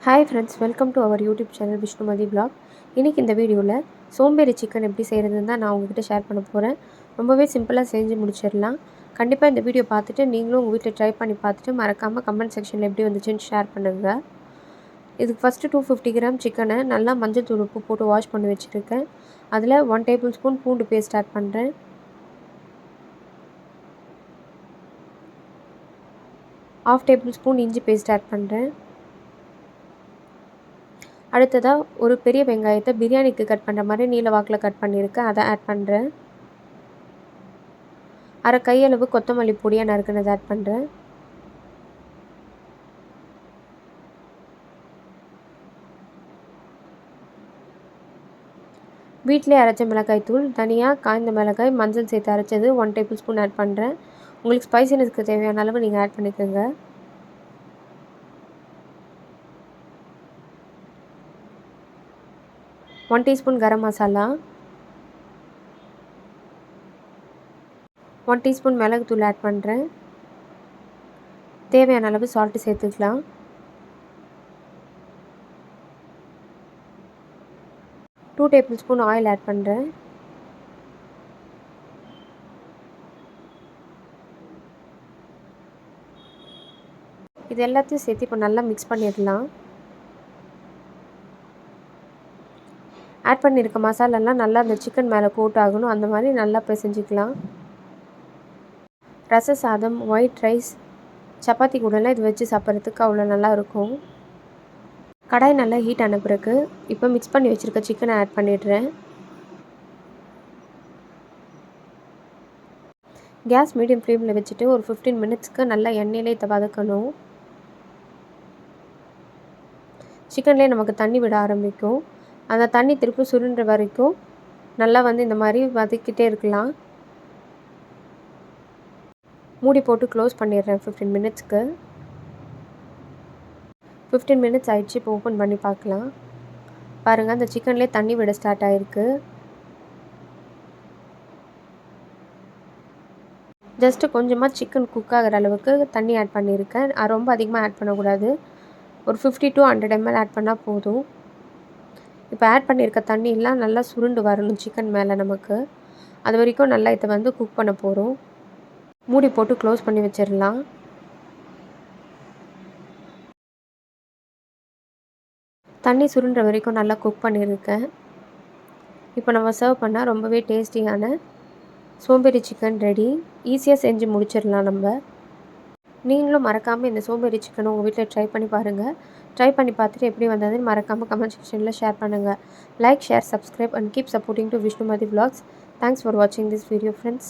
Hi friends, welcome to our YouTube channel Vishnumathi vlog. இன்றைக்கி இந்த வீடியோவில் சோம்பேறி சிக்கன் எப்படி செய்கிறதுன்னு தான் நான் உங்ககிட்ட ஷேர் பண்ண போகிறேன். ரொம்பவே சிம்பிளாக செஞ்சு முடிச்சிடலாம். கண்டிப்பாக இந்த வீடியோ பார்த்துட்டு நீங்களும் உங்கள் வீட்டில் ட்ரை பண்ணி பார்த்துட்டு மறக்காமல் கமெண்ட் செக்ஷனில் எப்படி வந்துச்சுன்னு ஷேர் பண்ணுங்கள். இதுக்கு ஃபஸ்ட்டு 250 கிராம் சிக்கனை நல்லா மஞ்சள் தூள் உப்பு போட்டு வாஷ் பண்ணி வச்சுருக்கேன். அதில் 1 டேபிள் ஸ்பூன் பூண்டு பேஸ்ட் ஆட் பண்ணுறேன். ½ டேபிள் ஸ்பூன் இஞ்சி பேஸ்ட் ஆட் பண்ணுறேன். அடுத்ததாக ஒரு பெரிய வெங்காயத்தை பிரியாணிக்கு கட் பண்ணுற மாதிரி நீல வாக்கில் கட் பண்ணியிருக்கேன், அதை ஆட் பண்ணுறேன். அரை கையளவு கொத்தமல்லி பொடியாக நறுக்குனதை ஆட் பண்ணுறேன். வீட்டிலே அரைச்ச மிளகாய் தூள், தனியாக காய்ந்த மிளகாய், மஞ்சள் சேர்த்து அரைச்சது 1 டேபிள் ஸ்பூன் ஆட் பண்ணுறேன். உங்களுக்கு ஸ்பைசினஸ்க்கு தேவையான அளவு நீங்கள் ஆட் பண்ணிக்கோங்க. One teaspoon garam masala, 1 teaspoon மிளகுத்தூள் ஆட் பண்ணுறேன். தேவையான அளவு சால்ட்டு சேர்த்துக்கலாம். Two tablespoon oil add பண்ணுறேன். இது எல்லாத்தையும் சேர்த்து இப்போ நல்லா மிக்ஸ் பண்ணிடலாம். ஆட் பண்ணியிருக்க மசாலாலாம் நல்லா அந்த சிக்கன் மேலே கோட் ஆகணும், அந்த மாதிரி நல்லா பிசைஞ்சிக்கலாம். ரச சாதம், ஒயிட் ரைஸ், சப்பாத்தி கூடலாம் இது வச்சு சாப்பிட்றதுக்கு அவ்வளோ நல்லா இருக்கும். கடாய் நல்லா ஹீட் ஆன பிறகு இப்போ மிக்ஸ் பண்ணி வச்சுருக்க சிக்கனை ஆட் பண்ணிடுறேன். கேஸ் மீடியம் ஃப்ளேமில் வச்சுட்டு ஒரு 15 மினிட்ஸ்க்கு நல்லா எண்ணெயிலே இதை வதக்கணும். சிக்கன்லேயே நமக்கு தண்ணி விட ஆரம்பிக்கும். அந்த தண்ணி திருப்பி சுருண்டுற வரைக்கும் நல்லா இந்த மாதிரி வதக்கிட்டே இருக்கலாம். மூடி போட்டு க்ளோஸ் பண்ணிடுறேன் 15 மினிட்ஸ்க்கு. 15 மினிட்ஸ் ஆயிடுச்சு. இப்போ ஓப்பன் பண்ணி பார்க்கலாம். பாருங்கள், அந்த சிக்கன்லேயே தண்ணி விட ஸ்டார்ட் ஆகிருக்கு. ஜஸ்ட்டு கொஞ்சமாக சிக்கன் குக் ஆகிற அளவுக்கு தண்ணி ஆட் பண்ணியிருக்கேன். ரொம்ப அதிகமாக ஆட் பண்ணக்கூடாது. ஒரு 50 to 100 ml ஆட் பண்ணால் போதும். இப்போ ஆட் பண்ணியிருக்க தண்ணியெலாம் நல்லா சுருண்டு வரணும் சிக்கன் மேலே நமக்கு. அது வரைக்கும் நல்லா இதை குக் பண்ண போகிறோம். மூடி போட்டு க்ளோஸ் பண்ணி வச்சிடலாம். தண்ணி சுருண்டுற வரைக்கும் நல்லா குக் பண்ணியிருக்கேன். இப்போ நம்ம சர்வ் பண்ணால் ரொம்பவே டேஸ்டியான சோம்பேறி சிக்கன் ரெடி. ஈஸியாக செஞ்சு முடிச்சிடலாம் நம்ம. நீங்களும் மறக்காமல் இந்த சோம்பேறி சிக்கனை உங்கள் வீட்டில் ட்ரை பண்ணி பாருங்கள். ட்ரை பண்ணி பார்த்துட்டு எப்படி வந்ததுன்னு மறக்காமல் கமெண்ட் செக்ஷனில் ஷேர் பண்ணுங்கள். Like, share, subscribe and keep supporting to Vishnumathi vlogs. Thanks for watching this video, friends.